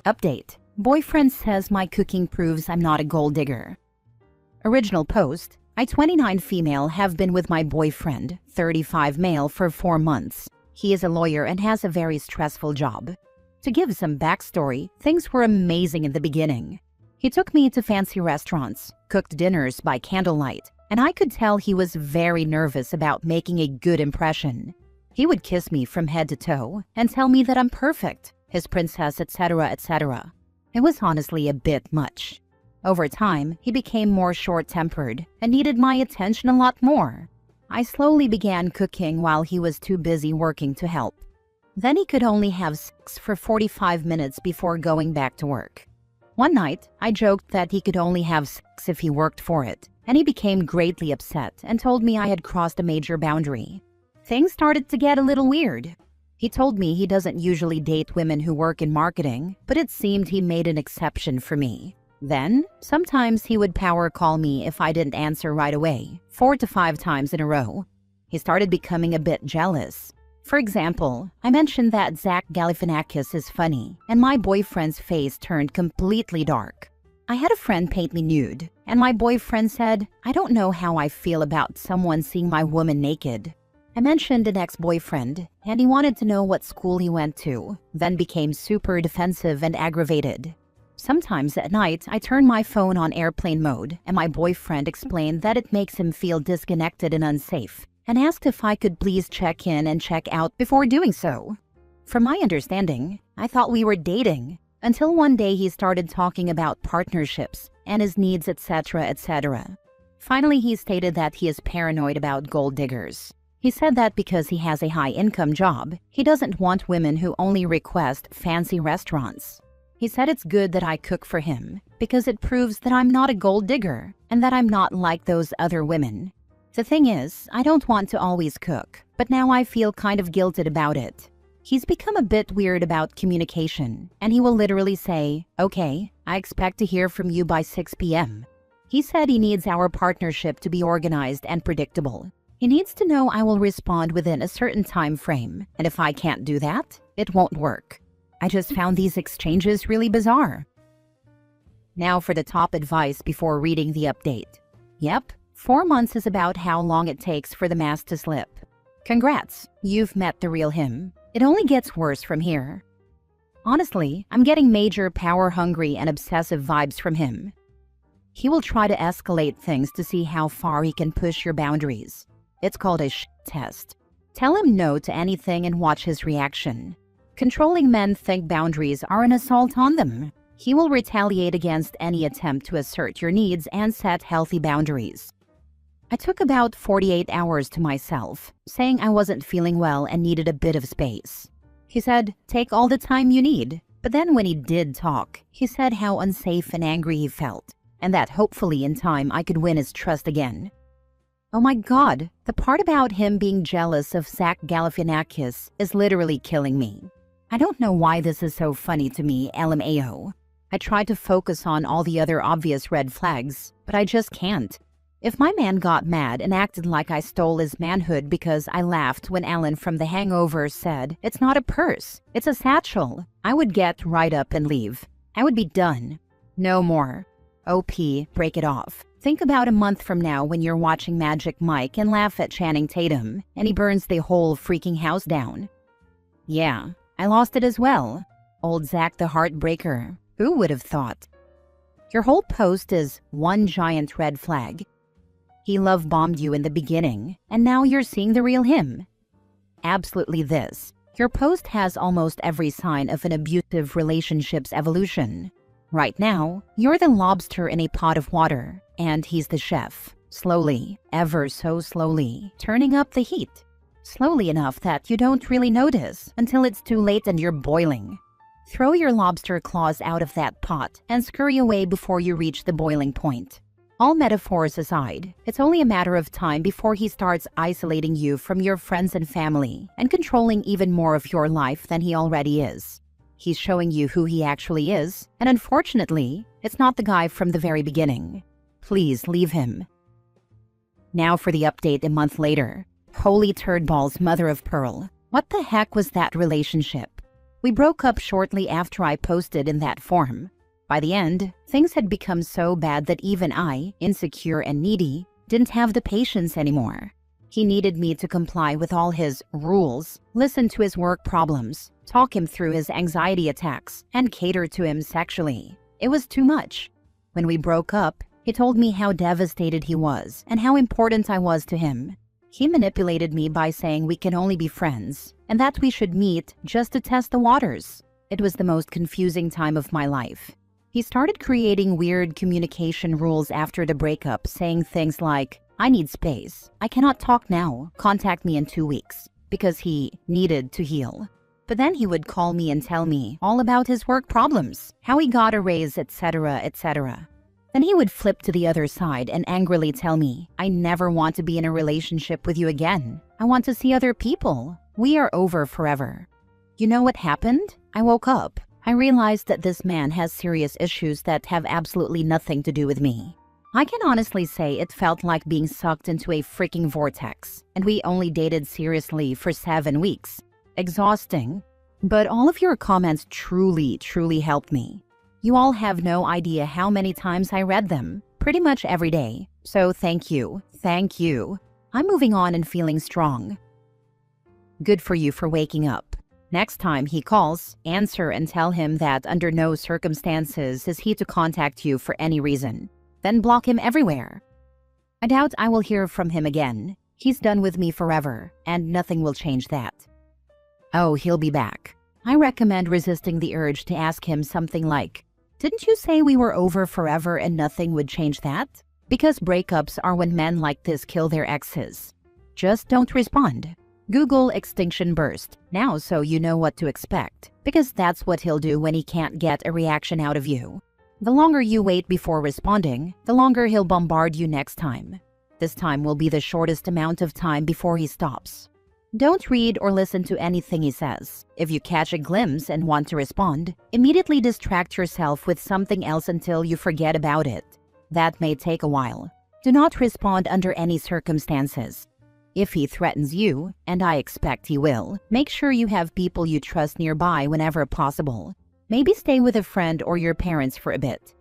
Update. Boyfriend says my cooking proves I'm not a gold digger. Original post. I, 29 female, have been with my boyfriend, 35 male, for 4 months. He is a lawyer and has a very stressful job. To give some backstory, things were amazing in the beginning. He took me to fancy restaurants, cooked dinners by candlelight, and I could tell he was very nervous about making a good impression. He would kiss me from head to toe and tell me that I'm perfect, his princess, etc., etc. It was honestly a bit much. Over time, he became more short-tempered and needed my attention a lot more. I slowly began cooking while he was too busy working to help. Then he could only have sex for 45 minutes before going back to work. One night, I joked that he could only have sex if he worked for it, and he became greatly upset and told me I had crossed a major boundary. Things started to get a little weird. He told me he doesn't usually date women who work in marketing, but it seemed he made an exception for me. Then, sometimes he would power call me if I didn't answer right away, 4 to 5 times in a row. He started becoming a bit jealous. For example, I mentioned that Zach Galifianakis is funny, and my boyfriend's face turned completely dark. I had a friend paint me nude, and my boyfriend said, "I don't know how I feel about someone seeing my woman naked." I mentioned an ex-boyfriend, and he wanted to know what school he went to, then became super defensive and aggravated. Sometimes at night, I turn my phone on airplane mode, and my boyfriend explained that it makes him feel disconnected and unsafe, and asked if I could please check in and check out before doing so. From my understanding, I thought we were dating, until one day he started talking about partnerships and his needs, etc., etc. Finally, he stated that he is paranoid about gold diggers. He said that because he has a high-income job, he doesn't want women who only request fancy restaurants. He said it's good that I cook for him because it proves that I'm not a gold digger and that I'm not like those other women. The thing is, I don't want to always cook, but now I feel kind of guilted about it. He's become a bit weird about communication, and he will literally say, "Okay, I expect to hear from you by 6 p.m. He said he needs our partnership to be organized and predictable. He needs to know I will respond within a certain time frame, and if I can't do that, it won't work. I just found these exchanges really bizarre." Now for the top advice before reading the update. Yep, 4 months is about how long it takes for the mask to slip. Congrats, you've met the real him. It only gets worse from here. Honestly, I'm getting major power-hungry and obsessive vibes from him. He will try to escalate things to see how far he can push your boundaries. It's called a shit test. Tell him no to anything and watch his reaction. Controlling men think boundaries are an assault on them. He will retaliate against any attempt to assert your needs and set healthy boundaries. I took about 48 hours to myself, saying I wasn't feeling well and needed a bit of space. He said, "Take all the time you need." But then when he did talk, he said how unsafe and angry he felt, and that hopefully in time I could win his trust again. Oh my god, the part about him being jealous of Zach Galifianakis is literally killing me. I don't know why this is so funny to me, LMAO. I tried to focus on all the other obvious red flags, but I just can't. If my man got mad and acted like I stole his manhood because I laughed when Alan from The Hangover said, "It's not a purse, it's a satchel," I would get right up and leave. I would be done. No more. OP, break it off. Think about a month from now when you're watching Magic Mike and laugh at Channing Tatum, and he burns the whole freaking house down. Yeah, I lost it as well. Old Zach the Heartbreaker. Who would have thought? Your whole post is one giant red flag. He love-bombed you in the beginning, and now you're seeing the real him. Absolutely this. Your post has almost every sign of an abusive relationship's evolution. Right now, you're the lobster in a pot of water, and he's the chef. Slowly, ever so slowly, turning up the heat. Slowly enough that you don't really notice until it's too late and you're boiling. Throw your lobster claws out of that pot and scurry away before you reach the boiling point. All metaphors aside, it's only a matter of time before he starts isolating you from your friends and family and controlling even more of your life than he already is. He's showing you who he actually is, and unfortunately, it's not the guy from the very beginning. Please leave him. Now for the update a month later. Holy turd balls, mother of pearl. What the heck was that relationship? We broke up shortly after I posted in that forum. By the end, things had become so bad that even I, insecure and needy, didn't have the patience anymore. He needed me to comply with all his rules, listen to his work problems, talk him through his anxiety attacks, and cater to him sexually. It was too much. When we broke up, he told me how devastated he was and how important I was to him. He manipulated me by saying we can only be friends and that we should meet just to test the waters. It was the most confusing time of my life. He started creating weird communication rules after the breakup, saying things like, "I need space. I cannot talk now. Contact me in 2 weeks," because he needed to heal. But then he would call me and tell me all about his work problems, how he got a raise, etc., etc. Then he would flip to the other side and angrily tell me, "I never want to be in a relationship with you again. I want to see other people. We are over forever." You know what happened? I woke up. I realized that this man has serious issues that have absolutely nothing to do with me. I can honestly say it felt like being sucked into a freaking vortex, and we only dated seriously for 7 weeks. Exhausting. But all of your comments truly helped me. You all have no idea how many times I read them, pretty much every day. So thank you. Thank you. I'm moving on and feeling strong. Good for you for waking up. Next time he calls, answer and tell him that under no circumstances is he to contact you for any reason. Then block him everywhere. I doubt I will hear from him again. He's done with me forever, and nothing will change that. Oh, he'll be back. I recommend resisting the urge to ask him something like, "Didn't you say we were over forever and nothing would change that?" Because breakups are when men like this kill their exes. Just don't respond. Google extinction burst now so you know what to expect, because that's what he'll do when he can't get a reaction out of you. The longer you wait before responding, the longer he'll bombard you next time. This time will be the shortest amount of time before he stops. Don't read or listen to anything he says. If you catch a glimpse and want to respond, immediately distract yourself with something else until you forget about it. That may take a while. Do not respond under any circumstances. If he threatens you, and I expect he will, make sure you have people you trust nearby whenever possible. Maybe stay with a friend or your parents for a bit.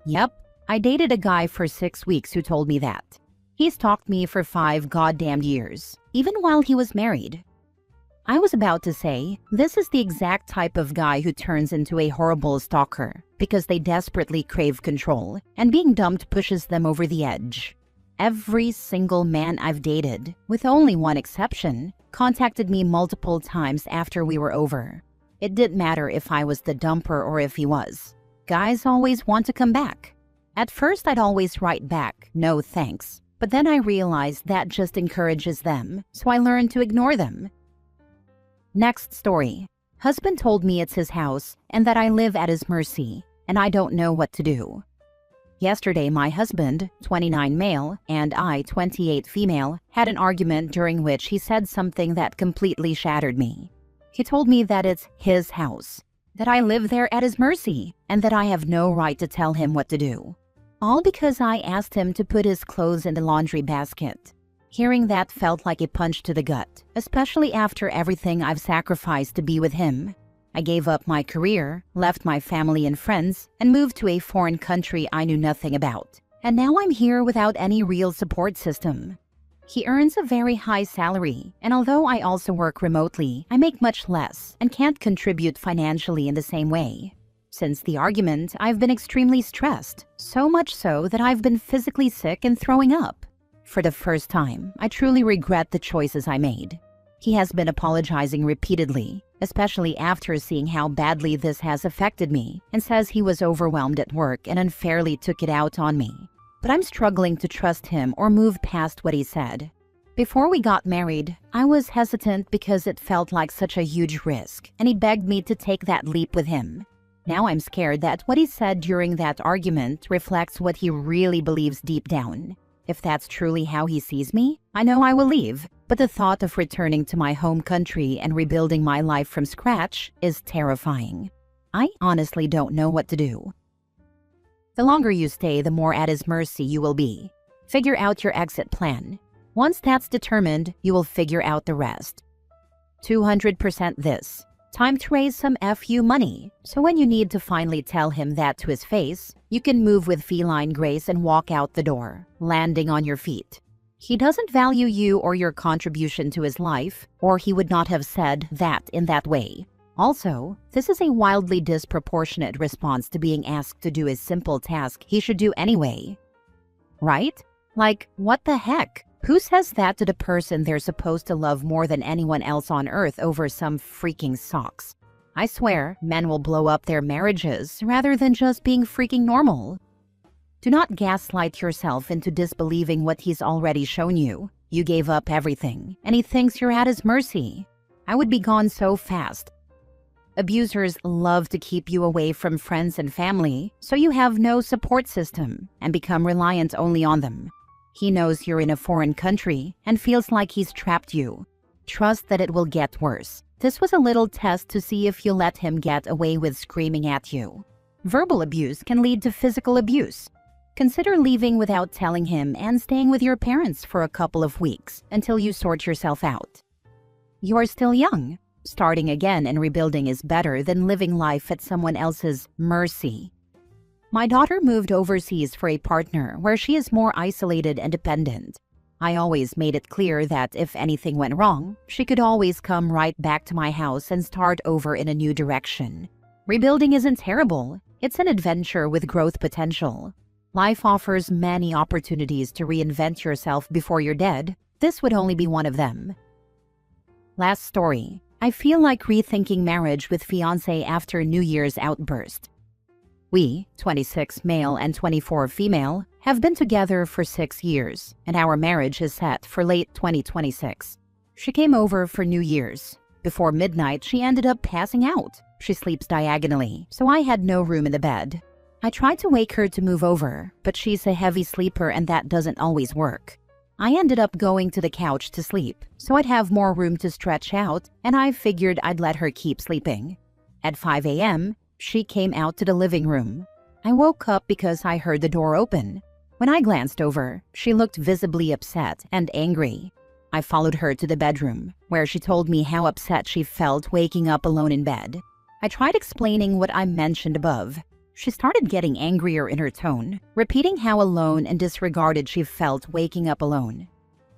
Yep, I dated a guy for 6 weeks who told me that. He stalked me for 5 goddamn years, even while he was married. I was about to say, this is the exact type of guy who turns into a horrible stalker because they desperately crave control, and being dumped pushes them over the edge. Every single man I've dated, with only one exception, contacted me multiple times after we were over. It didn't matter if I was the dumper or if he was. Guys always want to come back. At first I'd always write back, "No thanks." But then I realized that just encourages them, so I learned to ignore them. Next story. Husband told me it's his house and that I live at his mercy, and I don't know what to do. Yesterday, my husband, 29 male, and I, 28 female, had an argument during which he said something that completely shattered me. He told me that it's his house, that I live there at his mercy, and that I have no right to tell him what to do. All because I asked him to put his clothes in the laundry basket. Hearing that felt like a punch to the gut, especially after everything I've sacrificed to be with him. I gave up my career, left my family and friends, and moved to a foreign country I knew nothing about. And now I'm here without any real support system. He earns a very high salary, and although I also work remotely, I make much less and can't contribute financially in the same way. Since the argument, I've been extremely stressed, so much so that I've been physically sick and throwing up. For the first time, I truly regret the choices I made. He has been apologizing repeatedly, especially after seeing how badly this has affected me, and says he was overwhelmed at work and unfairly took it out on me. But I'm struggling to trust him or move past what he said. Before we got married, I was hesitant because it felt like such a huge risk, and he begged me to take that leap with him. Now I'm scared that what he said during that argument reflects what he really believes deep down. If that's truly how he sees me, I know I will leave, but the thought of returning to my home country and rebuilding my life from scratch is terrifying. I honestly don't know what to do. The longer you stay, the more at his mercy you will be. Figure out your exit plan. Once that's determined, you will figure out the rest. 200% this, Time to raise some FU money. So when you need to finally tell him that to his face, you can move with feline grace and walk out the door, landing on your feet. He doesn't value you or your contribution to his life, or he would not have said that in that way. Also, this is a wildly disproportionate response to being asked to do a simple task he should do anyway. Right? Like, what the heck? Who says that to the person they're supposed to love more than anyone else on earth over some freaking socks? I swear, men will blow up their marriages rather than just being freaking normal. Do not gaslight yourself into disbelieving what he's already shown you. You gave up everything, and he thinks you're at his mercy. I would be gone so fast. Abusers love to keep you away from friends and family, so you have no support system and become reliant only on them. He knows you're in a foreign country and feels like he's trapped you. Trust that it will get worse. This was a little test to see if you let him get away with screaming at you. Verbal abuse can lead to physical abuse. Consider leaving without telling him and staying with your parents for a couple of weeks until you sort yourself out. You're still young. Starting again and rebuilding is better than living life at someone else's mercy. My daughter moved overseas for a partner where she is more isolated and dependent. I always made it clear that if anything went wrong, she could always come right back to my house and start over in a new direction. Rebuilding isn't terrible. It's an adventure with growth potential. Life offers many opportunities to reinvent yourself before you're dead. This would only be one of them. Last story. I feel like rethinking marriage with fiancé after New Year's outburst. We, 26 male and 24 female, have been together for 6 years, and our marriage is set for late 2026. She came over for New Year's. Before midnight, she ended up passing out. She sleeps diagonally, so I had no room in the bed. I tried to wake her to move over, but she's a heavy sleeper and that doesn't always work. I ended up going to the couch to sleep, so I'd have more room to stretch out, and I figured I'd let her keep sleeping. At 5 a.m., she came out to the living room. I woke up because I heard the door open. When I glanced over, she looked visibly upset and angry. I followed her to the bedroom, where she told me how upset she felt waking up alone in bed. I tried explaining what I mentioned above. She started getting angrier in her tone, repeating how alone and disregarded she felt waking up alone.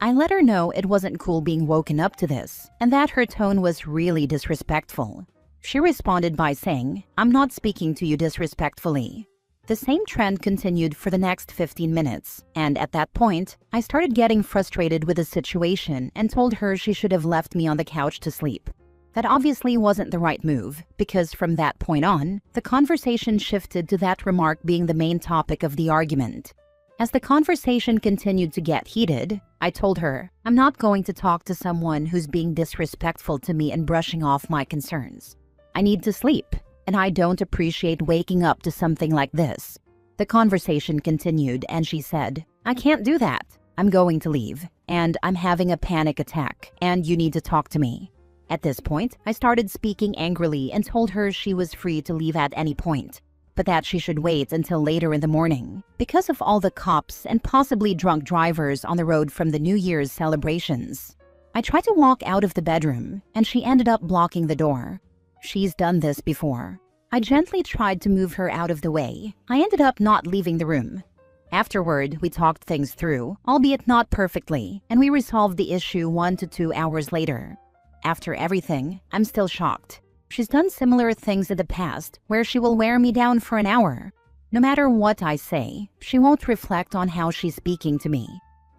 I let her know it wasn't cool being woken up to this, and that her tone was really disrespectful. She responded by saying, "I'm not speaking to you disrespectfully." The same trend continued for the next 15 minutes, and at that point, I started getting frustrated with the situation and told her she should have left me on the couch to sleep. That obviously wasn't the right move, because from that point on, the conversation shifted to that remark being the main topic of the argument. As the conversation continued to get heated, I told her, "I'm not going to talk to someone who's being disrespectful to me and brushing off my concerns. I need to sleep, and I don't appreciate waking up to something like this." The conversation continued, and she said, "I can't do that. I'm going to leave, and I'm having a panic attack, and you need to talk to me." At this point, I started speaking angrily and told her she was free to leave at any point, but that she should wait until later in the morning because of all the cops and possibly drunk drivers on the road from the New Year's celebrations. I tried to walk out of the bedroom, and she ended up blocking the door. She's done this before. I gently tried to move her out of the way. I ended up not leaving the room. Afterward, we talked things through, albeit not perfectly, and we resolved the issue 1 to 2 hours later. After everything, I'm still shocked. She's done similar things in the past, where she will wear me down for an hour. No matter what I say, she won't reflect on how she's speaking to me.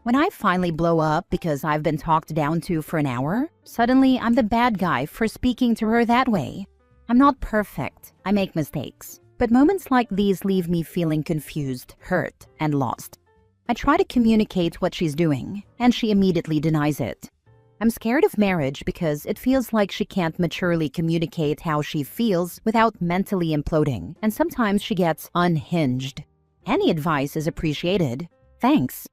When I finally blow up because I've been talked down to for an hour, suddenly I'm the bad guy for speaking to her that way. I'm not perfect. I make mistakes. But moments like these leave me feeling confused, hurt, and lost. I try to communicate what she's doing, and she immediately denies it. I'm scared of marriage because it feels like she can't maturely communicate how she feels without mentally imploding, and sometimes she gets unhinged. Any advice is appreciated. Thanks.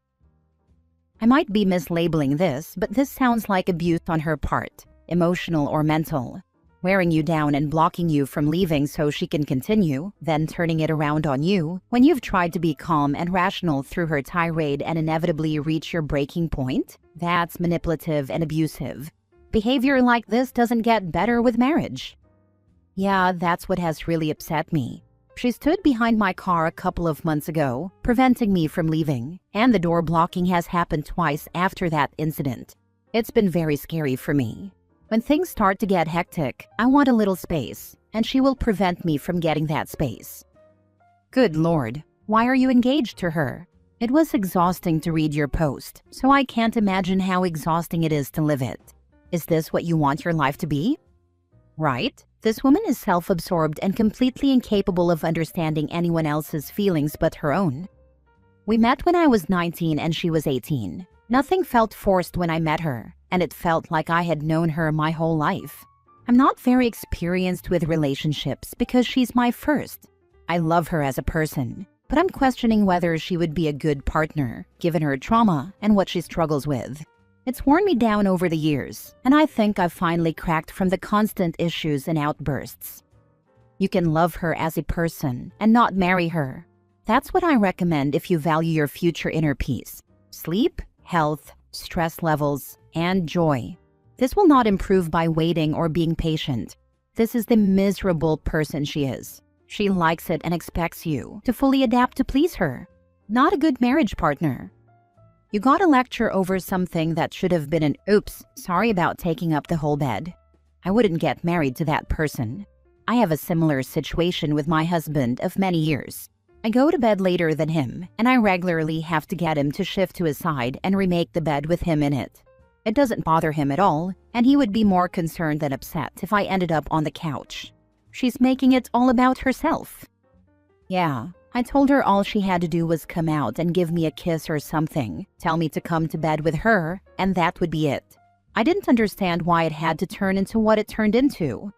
I might be mislabeling this, but this sounds like abuse on her part, emotional or mental. Wearing you down and blocking you from leaving so she can continue, then turning it around on you when you've tried to be calm and rational through her tirade and inevitably reach your breaking point? That's manipulative and abusive. Behavior like this doesn't get better with marriage. Yeah, that's what has really upset me. She stood behind my car a couple of months ago, preventing me from leaving, and the door blocking has happened twice after that incident. It's been very scary for me. When things start to get hectic, I want a little space, and she will prevent me from getting that space. Good Lord, why are you engaged to her? It was exhausting to read your post, so I can't imagine how exhausting it is to live it. Is this what you want your life to be? Right? This woman is self-absorbed and completely incapable of understanding anyone else's feelings but her own. We met when I was 19 and she was 18. Nothing felt forced when I met her, and it felt like I had known her my whole life. I'm not very experienced with relationships because she's my first. I love her as a person, but I'm questioning whether she would be a good partner, given her trauma and what she struggles with. It's worn me down over the years, and I think I've finally cracked from the constant issues and outbursts. You can love her as a person and not marry her. That's what I recommend if you value your future inner peace, sleep, health, stress levels, and joy. This will not improve by waiting or being patient. This is the miserable person she is. She likes it and expects you to fully adapt to please her. Not a good marriage partner. You got a lecture over something that should have been an oops, sorry about taking up the whole bed. I wouldn't get married to that person. I have a similar situation with my husband of many years. I go to bed later than him, and I regularly have to get him to shift to his side and remake the bed with him in it. It doesn't bother him at all, and he would be more concerned than upset if I ended up on the couch. She's making it all about herself. Yeah. I told her all she had to do was come out and give me a kiss or something, tell me to come to bed with her, and that would be it. I didn't understand why it had to turn into what it turned into.